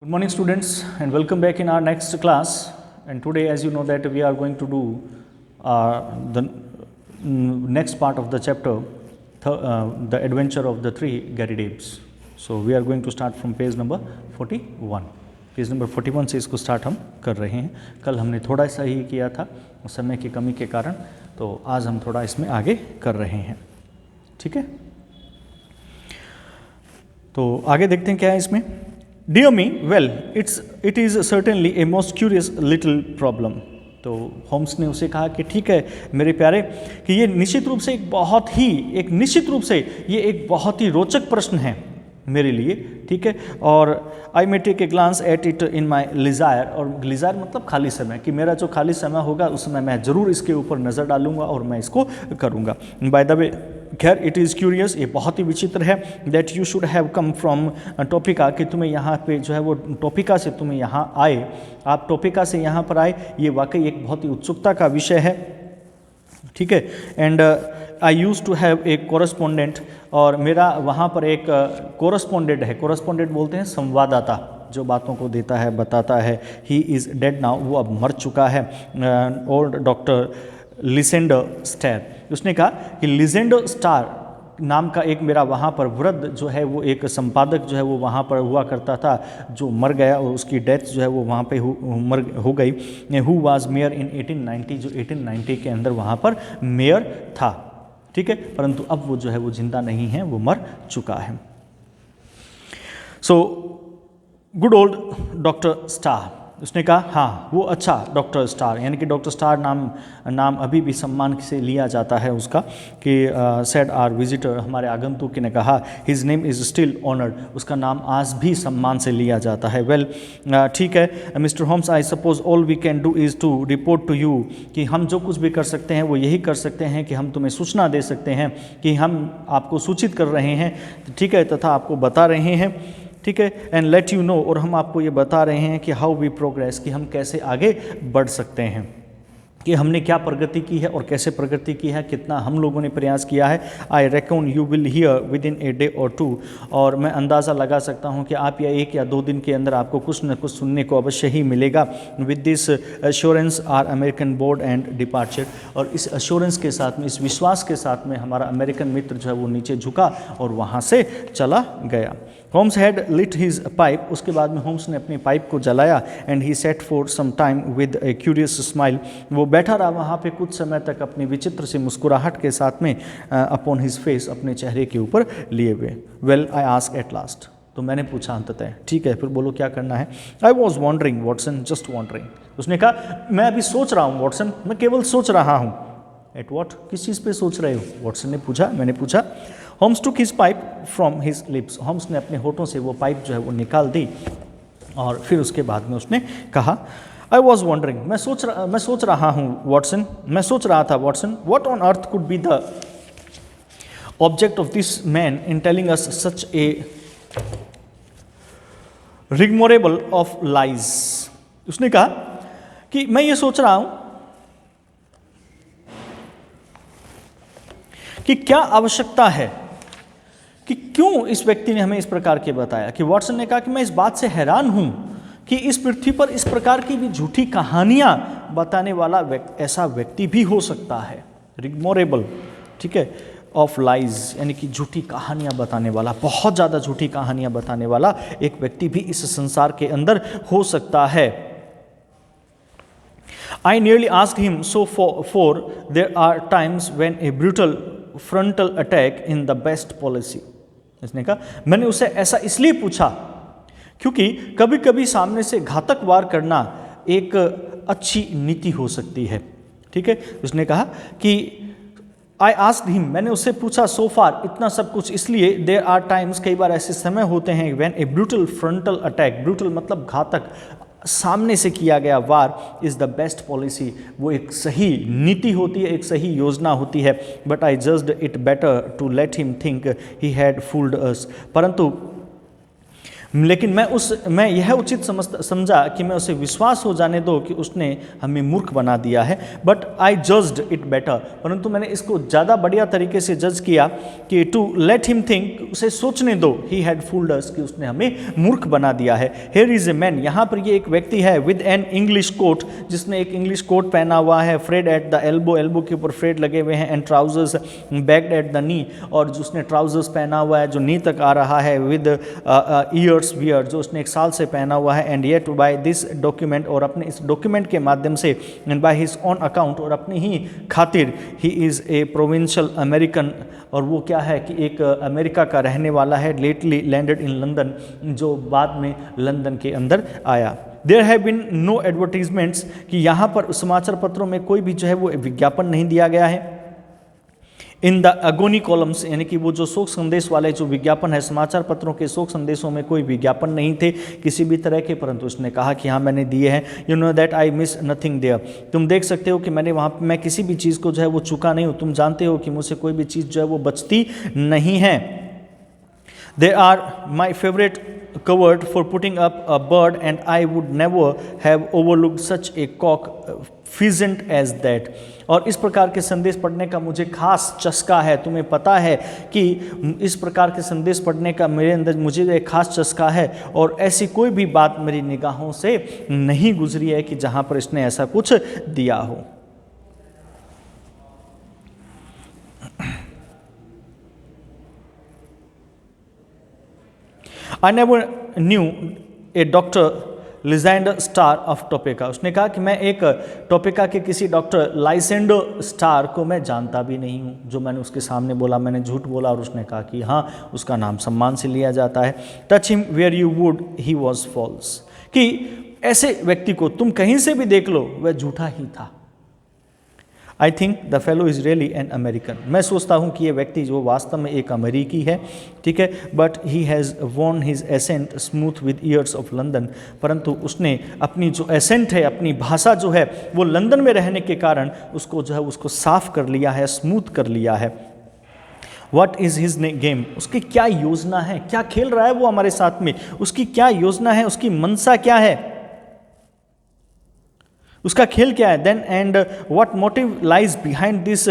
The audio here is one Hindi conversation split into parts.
Good morning students and welcome back in our next class, and today as you know that we are going to do the next part of the chapter, the adventure of the three Garridebs. So we are going to start from page number 41. Page number 41 से इसको स्टार्ट हम कर रहे हैं। कल हमने थोड़ा सा ही किया था समय की कमी के कारण, तो आज हम थोड़ा इसमें आगे कर रहे हैं। ठीक है, तो आगे देखते हैं क्या है इसमें। Dear me, well, it is certainly a most curious little problem. तो होम्स ने उसे कहा कि ठीक है मेरे प्यारे, कि ये निश्चित रूप से एक बहुत ही रोचक प्रश्न है मेरे लिए। ठीक है, और I may take a glance at it in my leisure, और लिजायर मतलब खाली समय, कि मेरा जो खाली समय होगा उस समय मैं ज़रूर इसके ऊपर नज़र डालूंगा और मैं इसको करूँगा। बाय द वे, खैर इट इज़ क्यूरियस, ये बहुत ही विचित्र है, that you should have come from Topeka, कि तुम्हें यहाँ पे जो है वो टॉपिका से तुम्हें यहाँ आए, आप टॉपिका से यहाँ पर आए, ये वाकई एक बहुत ही उत्सुकता का विषय है। ठीक है, and I used to have a correspondent, और मेरा वहाँ पर एक कोरस्पोंडेंट है। कोरस्पोंडेंट बोलते हैं संवाददाता, जो बातों को देता है, बताता है। ही इज़ डेड नाउ, वो अब मर चुका है। ओल्ड डॉक्टर लिसेंडर स्टार, उसने कहा कि लिसेंडर स्टार नाम का एक मेरा वहाँ पर वृद्ध जो है वो एक संपादक जो है वो वहाँ पर हुआ करता था, जो मर गया और उसकी डेथ जो है वो वहाँ पे हो गई। हु वाज मेयर इन 1890, जो 1890 के अंदर वहाँ पर मेयर था। ठीक है, परंतु अब वो जो है वो जिंदा नहीं है, वो मर चुका है। So good old doctor star, उसने कहा हाँ वो अच्छा डॉक्टर स्टार, यानी कि डॉक्टर स्टार नाम अभी भी सम्मान से लिया जाता है उसका, कि सेड आर विजिटर, हमारे आगंतुक ने कहा, his name is still honoured, उसका नाम आज भी सम्मान से लिया जाता है। वेल ठीक है mister Holmes, I suppose all we can do is to report to you, कि हम जो कुछ भी कर सकते हैं वो यही कर सकते हैं कि हम तुम्हें सूचना दे सकते हैं कि हम आपको सूचित कर रहे हैं। ठीक है, तथा आपको बता रहे हैं। ठीक है, एंड लेट यू नो, और हम आपको ये बता रहे हैं कि हाउ वी प्रोग्रेस, कि हम कैसे आगे बढ़ सकते हैं, कि हमने क्या प्रगति की है और कैसे प्रगति की है, कितना हम लोगों ने प्रयास किया है। आई reckon you will hear with in a day और टू, और मैं अंदाज़ा लगा सकता हूँ कि आप या 1 या 2 दिन के अंदर आपको कुछ न कुछ सुनने को अवश्य ही मिलेगा। With this assurance are American board and departure, और इस एश्योरेंस के साथ में, इस विश्वास के साथ में हमारा अमेरिकन मित्र जो है वो नीचे झुका और वहाँ से चला गया। Holmes had lit his pipe, उसके बाद में होम्स ने अपनी पाइप को जलाया। And he sat for some time with a curious smile, वो बैठा रहा वहाँ पे कुछ समय तक अपनी विचित्र सी मुस्कुराहट के साथ में, अपॉन हिज फेस, अपने चेहरे के ऊपर लिए हुए। Well I ask at last, तो मैंने पूछा अंततः, ठीक है फिर बोलो क्या करना है। I was wondering Watson, just wondering, उसने कहा मैं अभी सोच रहा हूँ वॉटसन, मैं केवल सोच रहा हूँ। एट वॉट, किस चीज़ पे सोच रहे हो, वॉटसन ने पूछा। मैंने पूछा। Holmes took his pipe from his lips, Holmes ने अपने होठों से वो पाइप जो है वो निकाल दी, और फिर उसके बाद में उसने कहा आई वॉज वॉन्डरिंग, मैं सोच रहा हूँ वॉटसन, मैं सोच रहा था Watson, what on earth could be the object of this man in telling us such a rigmarole of lies. उसने कहा कि मैं ये सोच रहा हूँ कि क्या आवश्यकता है, कि क्यों इस व्यक्ति ने हमें इस प्रकार के बताया। कि वॉटसन ने कहा कि मैं इस बात से हैरान हूं कि इस पृथ्वी पर इस प्रकार की भी झूठी कहानियां बताने वाला ऐसा व्यक्ति भी हो सकता है। रिगमोरेबल, ठीक है, ऑफ लाइज, यानी कि झूठी कहानियां बताने वाला, बहुत ज़्यादा झूठी कहानियां बताने वाला एक व्यक्ति भी इस संसार के अंदर हो सकता है। I nearly asked him so, for there are times when a brutal frontal attack in the best policy. इसने कहा मैंने उसे ऐसा इसलिए पूछा क्योंकि कभी कभी सामने से घातक वार करना एक अच्छी नीति हो सकती है। ठीक है, उसने कहा कि I asked him, मैंने उससे पूछा so far, इतना सब कुछ इसलिए, there are times, कई बार ऐसे समय होते हैं, when a brutal frontal attack, brutal मतलब घातक, सामने से किया गया वार, इज़ द बेस्ट पॉलिसी, वो एक सही नीति होती है, एक सही योजना होती है। But I judged it better to let him think he had fooled us, परंतु लेकिन मैं यह उचित समझा कि मैं उसे विश्वास हो जाने दो कि उसने हमें मूर्ख बना दिया है, but I judged it better, परंतु मैंने इसको ज़्यादा बढ़िया तरीके से जज किया कि टू लेट हिम थिंक, उसे सोचने दो, ही हैड फूल्ड अस, कि उसने हमें मूर्ख बना दिया है। हियर इज ए मैन, यहाँ पर ये एक व्यक्ति है विद एन इंग्लिश कोट, जिसने एक इंग्लिश कोट पहना हुआ है, frayed at the elbow, elbow के ऊपर फ्रेड लगे हुए हैं, and trousers bagged at the knee, और जो उसने ट्राउजर्स पहना हुआ है जो नी तक आ रहा है, विद ईयर्स वियर, जो उसने एक साल से पहना हुआ है, and yet by this document, और अपने इस डॉक्यूमेंट के माध्यम से, and by his own account, और अपनी ही खातिर, he is a provincial American, और वो क्या है कि एक अमेरिका का रहने वाला है, लेटली लैंडेड इन लंदन, जो बाद में लंदन के अंदर आया। There have been no advertisements, कि यहाँ पर समाचार पत्रों में कोई भी जो है वो विज्ञापन नहीं दिया गया है। इन द अगोनी कॉलम्स, यानी कि वो जो शोक संदेश वाले जो विज्ञापन है, समाचार पत्रों के शोक संदेशों में कोई विज्ञापन नहीं थे किसी भी तरह के, परंतु उसने कहा कि हाँ मैंने दिए हैं। You know that I miss nothing there, तुम देख सकते हो कि मैंने वहाँ पे मैं किसी भी चीज़ को जो है वो चुका नहीं हूँ, तुम जानते हो कि मुझसे कोई भी चीज़ जो है वो बचती नहीं है। They are my favourite covered for putting up a bird, and I would never have overlooked such a cock pheasant as that। और इस प्रकार के संदेश पढ़ने का मुझे खास चस्का है। तुम्हें पता है कि इस प्रकार के संदेश पढ़ने का मेरे अंदर मुझे एक खास चस्का है, और ऐसी कोई भी बात मेरी निगाहों से नहीं गुजरी है कि जहाँ पर इसने ऐसा कुछ दिया हो। I never knew a Dr. Lysander Starr of Topeka। उसने कहा कि मैं एक टोपेका के किसी डॉक्टर लाइसेंडर स्टार को मैं जानता भी नहीं हूँ। जो मैंने उसके सामने बोला, मैंने झूठ बोला, और उसने कहा कि हाँ उसका नाम सम्मान से लिया जाता है। Touch him where you would he was false, कि ऐसे व्यक्ति को तुम कहीं से भी देख लो वह झूठा ही था। I think the fellow is really an American, मैं सोचता हूँ कि ये व्यक्ति जो वास्तव में एक अमेरिकी है, ठीक है, but he has worn his accent smooth with years of London, परंतु उसने अपनी जो एसेंट है, अपनी भाषा जो है वो लंदन में रहने के कारण उसको जो है उसको साफ कर लिया है, स्मूथ कर लिया है। What is his गेम, उसकी क्या योजना है, क्या खेल रहा है वो हमारे साथ में, उसकी क्या योजना है, उसकी मनसा क्या है, उसका खेल क्या है। Then and what motive lies behind this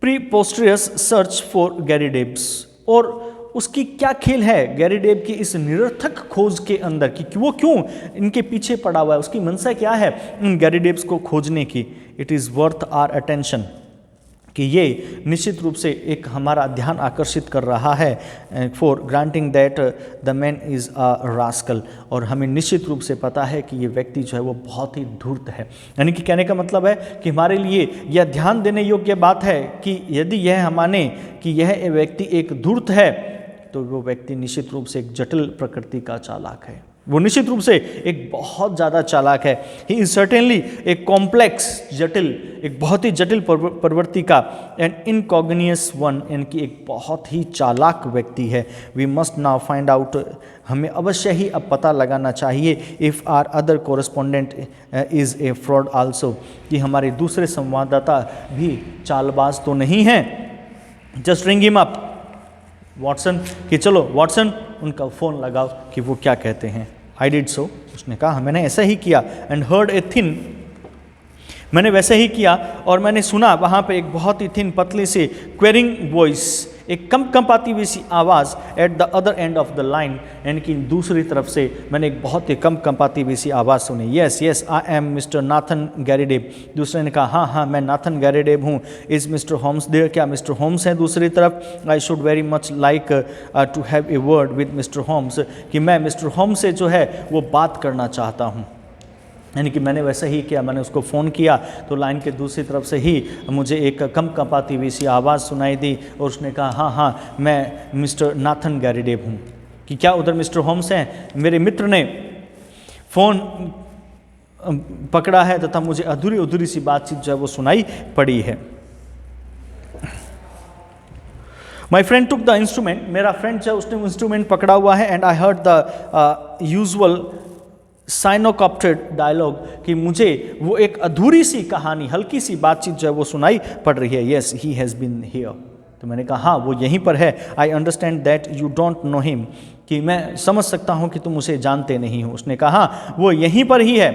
preposterous search for Garridebs, और उसकी क्या खेल है गैरी डेब की इस निरर्थक खोज के अंदर, कि वो क्यों इनके पीछे पड़ा हुआ है, उसकी मनसा क्या है इन गैरी डेब्स को खोजने की। It is worth our attention, कि ये निश्चित रूप से एक हमारा ध्यान आकर्षित कर रहा है। For granting that the man is a rascal, और हमें निश्चित रूप से पता है कि ये व्यक्ति जो है वो बहुत ही धूर्त है। यानी कि कहने का मतलब है कि हमारे लिए यह ध्यान देने योग्य बात है कि यदि यह हम माने कि यह व्यक्ति एक धूर्त है, तो वो व्यक्ति निश्चित रूप से एक जटिल प्रकृति का चालाक है, वो निश्चित रूप से एक बहुत ज़्यादा चालाक है। ही इज सर्टेनली एक कॉम्प्लेक्स, जटिल, एक बहुत ही जटिल प्रवृत्ति का, एंड इनकॉग्नियस वन, यानी एक बहुत ही चालाक व्यक्ति है। We must now find out, हमें अवश्य ही अब पता लगाना चाहिए, if our other correspondent is a fraud also, कि हमारे दूसरे संवाददाता भी चालबाज तो नहीं हैं। Just ring him up Watson, कि चलो वॉटसन उनका फ़ोन लगाओ कि वो क्या कहते हैं। आई डिड सो, उसने कहा मैंने ऐसा ही किया। एंड हर्ड ए थिन, मैंने वैसे ही किया और मैंने सुना वहाँ पे एक बहुत ही थिन पतली सी क्वेरिंग वॉइस, एक कंपाती हुई सी आवाज़ at the other end of the line, यानी कि दूसरी तरफ से मैंने एक बहुत ही कंपाती हुई सी आवाज़ सुनी। Yes yes I am mister Nathan Garrideb. दूसरे ने कहा हाँ हाँ मैं नाथन गैरीडेब हूँ। इज़ मिस्टर होम्स देयर, क्या मिस्टर होम्स हैं दूसरी तरफ। I should very much like to have a word with mister Holmes, कि मैं मिस्टर होम्स से जो है वो बात करना चाहता हूँ। यानी कि मैंने वैसा ही किया, मैंने उसको फ़ोन किया तो लाइन के दूसरी तरफ से ही मुझे एक कंपाती हुई सी आवाज़ सुनाई दी और उसने कहा हाँ हाँ मैं मिस्टर नाथन गैरीडेब हूँ। कि क्या उधर मिस्टर होम्स हैं? मेरे मित्र ने फ़ोन पकड़ा है तथा मुझे अधूरी अधूरी सी बातचीत जो है वो सुनाई पड़ी है। My friend took the instrument, मेरा फ्रेंड जो है उसने इंस्ट्रूमेंट पकड़ा हुआ है। And I heard the usual syncopated dialogue, कि मुझे वो एक अधूरी सी कहानी, हल्की सी बातचीत जो है वो सुनाई पड़ रही है। Yes he has been here, तो मैंने कहा हाँ वो यहीं पर है। I understand that you don't know him, कि मैं समझ सकता हूँ कि तुम उसे जानते नहीं हो। उसने कहा हाँ वो यहीं पर ही है,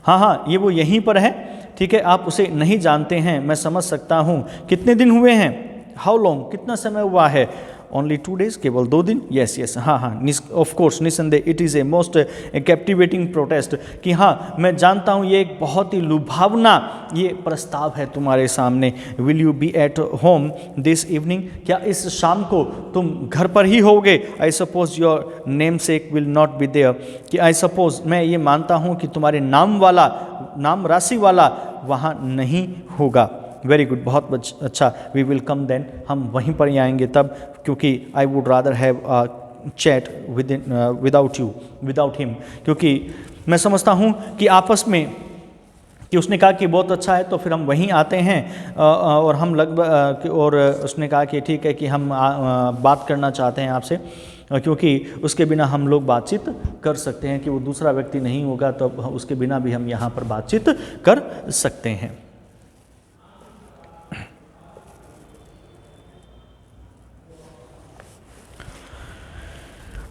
हाँ हाँ ये वो यहीं पर है, ठीक है, आप उसे नहीं जानते हैं, मैं समझ सकता हूँ। कितने दिन हुए हैं, हाउ लॉन्ग, कितना समय हुआ है, ओनली 2 days, केवल 2 दिन, यस यस, हाँ हाँ, ऑफ कोर्स, निसंदेह, it is a most captivating protest, कि हाँ मैं जानता हूँ ये एक बहुत ही लुभावना ये प्रस्ताव है तुम्हारे सामने। Will you be at home this evening, क्या इस शाम को तुम घर पर ही होगे। I suppose your namesake will not be there, कि आई सपोज मैं ये मानता हूँ कि तुम्हारे नाम राशि वाला वहाँ नहीं होगा। वेरी गुड, बहुत अच्छा, वी विल कम देन, हम वहीं पर ही आएंगे तब, क्योंकि I would rather have chat without him, क्योंकि मैं समझता हूँ कि आपस में, कि उसने कहा कि बहुत अच्छा है तो फिर हम वहीं आते हैं, और हम लगभग, और उसने कहा कि ठीक है कि हम बात करना चाहते हैं आपसे, क्योंकि उसके बिना हम लोग बातचीत कर सकते हैं, कि वो दूसरा व्यक्ति नहीं होगा तो उसके बिना भी हम यहाँ पर बातचीत कर सकते हैं।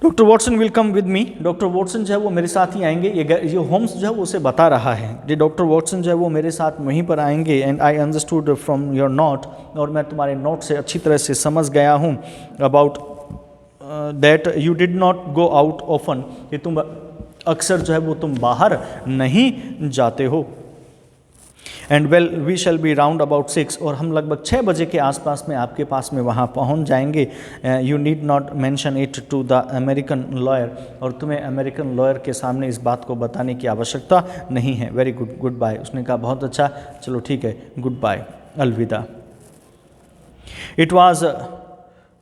Doctor Watson will come with me, doctor Watson जो है वो मेरे साथ ही आएंगे। ये होम्स जो है वो उसे बता रहा है, ये डॉक्टर वॉटसन जो है वो मेरे साथ वहीं पर आएंगे। And I understood from your note, और मैं तुम्हारे नोट से अच्छी तरह से समझ गया हूँ, about that you did not go out often, कि तुम अक्सर जो है वो तुम बाहर नहीं जाते हो। And well we shall be round about 6, और हम लगभग 6 बजे के आसपास में आपके पास में वहाँ पहुँच जाएंगे। You need not mention it to the American lawyer, और तुम्हें अमेरिकन लॉयर के सामने इस बात को बताने की आवश्यकता नहीं है। Very good, goodbye. उसने कहा बहुत अच्छा, चलो ठीक है, गुड बाय, अलविदा। It was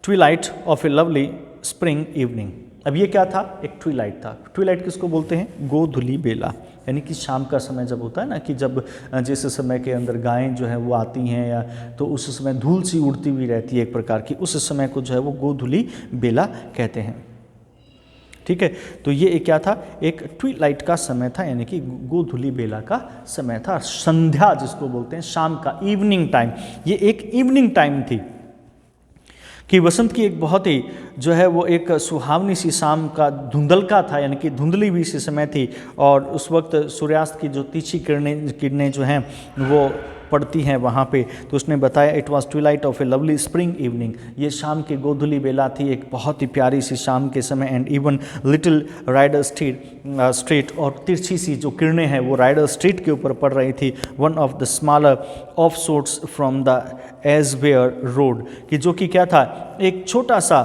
twilight of a lovely spring evening. अब ये क्या था, एक ट्विलाइट था। ट्विलाइट किसको बोलते हैं, गोधूली बेला, यानी कि शाम का समय जब होता है ना, कि जब जिस समय के अंदर गायें जो है वो आती हैं, या तो उस समय धूल सी उड़ती हुई रहती है एक प्रकार की, उस समय को जो है वो गोधूली बेला कहते हैं। ठीक है, तो ये क्या था, एक ट्विलाइट का समय था, यानी कि गोधूली बेला का समय था, संध्या जिसको बोलते हैं, शाम का, इवनिंग टाइम। ये एक इवनिंग टाइम थी, कि वसंत की एक बहुत ही जो है वो एक सुहावनी सी शाम का धुंधलका था, यानी कि धुंधली हुई सी समय थी, और उस वक्त सूर्यास्त की जो तीखी किरणें जो हैं वो पड़ती हैं वहाँ पे। तो उसने बताया it was Twilight of a lovely spring evening, ये शाम की गोधूली बेला थी, एक बहुत ही प्यारी सी शाम के समय। And even little Ryder Street, और तिरछी सी जो किरणें हैं वो राइडर स्ट्रीट के ऊपर पड़ रही थी। One of the smaller offshoots from the एजवेयर रोड, कि जो कि क्या था, एक छोटा सा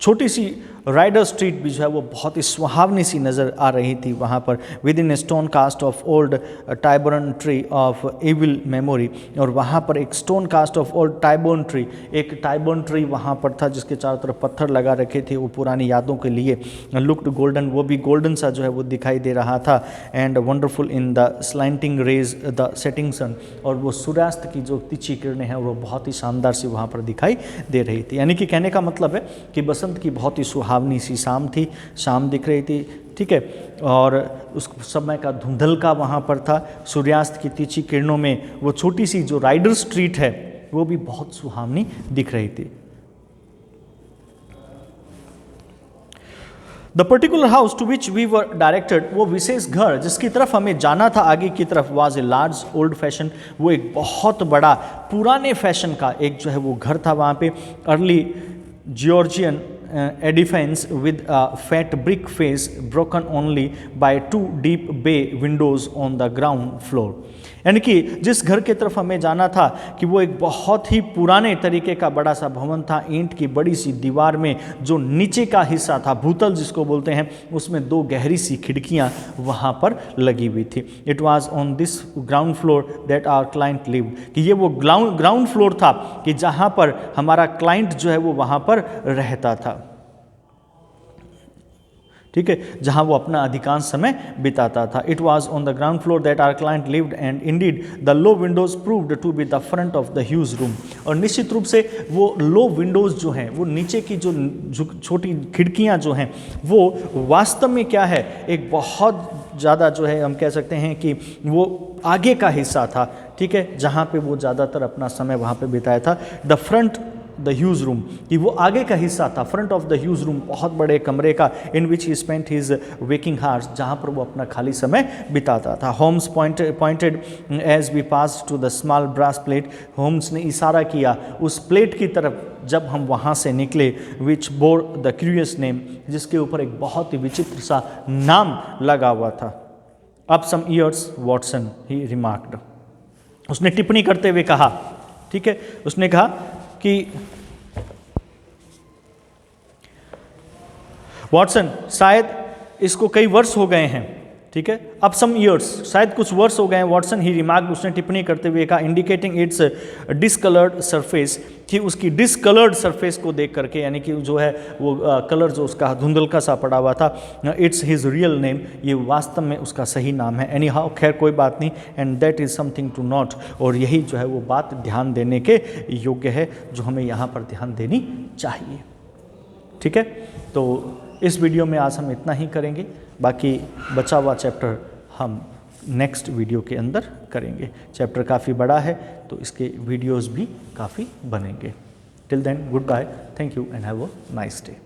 छोटी सी राइडर स्ट्रीट भी जो है वो बहुत ही सुहावनी सी नज़र आ रही थी वहाँ पर। Within a stone cast of old Tyburn tree of evil memory, और वहाँ पर एक stone cast of old Tyburn tree, एक टाइबर्न ट्री वहाँ पर था जिसके चारों तरफ पत्थर लगा रखे थे वो पुरानी यादों के लिए। लुक्ड गोल्डन, वो भी गोल्डन सा जो है वो दिखाई दे रहा था। And wonderful in the slanting rays the setting sun, और वो सूर्यास्त की जो तिरछी किरणें हैं वो बहुत ही शानदार सी वहाँ पर दिखाई दे रही थी। यानी कि कहने का मतलब है कि बसंत की बहुत ही सुहावनी सी शाम थी, शाम दिख रही थी, ठीक है, और उस समय का धुंधलका वहाँ पर था। सूर्यास्त की तिरछी किरणों में वो छोटी सी जो राइडर स्ट्रीट है वो भी बहुत सुहावनी दिख रही थी। The particular house to which we were directed, वो विशेष घर जिसकी तरफ हमें जाना था आगे की तरफ, was a large old fashion, वो एक बहुत बड़ा पुराने फैशन का एक जो है वो घर था वहाँ पे। Early Georgian edifice with a fat brick face broken only by 2 deep bay windows on the ground floor, यानी कि जिस घर की तरफ हमें जाना था कि वो एक बहुत ही पुराने तरीके का बड़ा सा भवन था, ईंट की बड़ी सी दीवार में जो नीचे का हिस्सा था, भूतल जिसको बोलते हैं, उसमें 2 गहरी सी खिड़कियां वहाँ पर लगी हुई थी। It was on this ground floor that our client lived, कि ये वो ग्राउंड फ्लोर था कि जहाँ पर हमारा क्लाइंट जो है वो वहाँ पर रहता था, ठीक है, जहाँ वो अपना अधिकांश समय बिताता था। It was on the ground floor that our client lived and indeed the low windows proved to be the front of the huge room, और निश्चित रूप से वो लो विंडोज जो हैं, वो नीचे की जो छोटी खिड़कियाँ जो हैं, वो वास्तव में क्या है, एक बहुत ज़्यादा जो है हम कह सकते हैं कि वो आगे का हिस्सा था, ठीक है, जहाँ पे वो ज़्यादातर अपना समय वहाँ पे बिताया था। The front the huge room, कि वो आगे का हिस्सा था, front of the huge room, बहुत बड़े कमरे का, in which he spent his waking hours, जहाँ पर वो अपना खाली समय बिताता था। Holmes pointed as we passed to the small brass plate, Holmes ने इशारा किया उस प्लेट की तरफ जब हम वहाँ से निकले, विच बोर द क्यूरियस नेम, जिसके ऊपर एक बहुत ही विचित्र सा नाम लगा हुआ था। अब सम ईयर्स वॉटसन, ही रिमार्क्ड, उसने टिप्पणी करते हुए कहा, ठीक है, उसने कहा कि वॉटसन, शायद इसको कई वर्ष हो गए हैं, ठीक है, अब सम ईयर्स, शायद कुछ वर्ष हो गए हैं। वॉटसन, ही रिमार्क, उसने टिप्पणी करते हुए कहा, इंडिकेटिंग इट्स डिसकलर्ड सरफेस, कि उसकी डिसकलर्ड सरफेस को देख करके, यानी कि जो है वो कलर जो उसका धुंधलका सा पड़ा हुआ था, इट्स हिज रियल नेम, ये वास्तव में उसका सही नाम है। एनी हाउ, खैर कोई बात नहीं, and that is something to note, और यही जो है वो बात ध्यान देने के योग्य है, जो हमें यहाँ पर ध्यान देनी चाहिए, ठीक है। तो इस वीडियो में आज हम इतना ही करेंगे, बाकी बचा हुआ चैप्टर हम नेक्स्ट वीडियो के अंदर करेंगे। चैप्टर काफ़ी बड़ा है तो इसके वीडियोस भी काफ़ी बनेंगे। Till then, goodbye, thank you and have a nice day.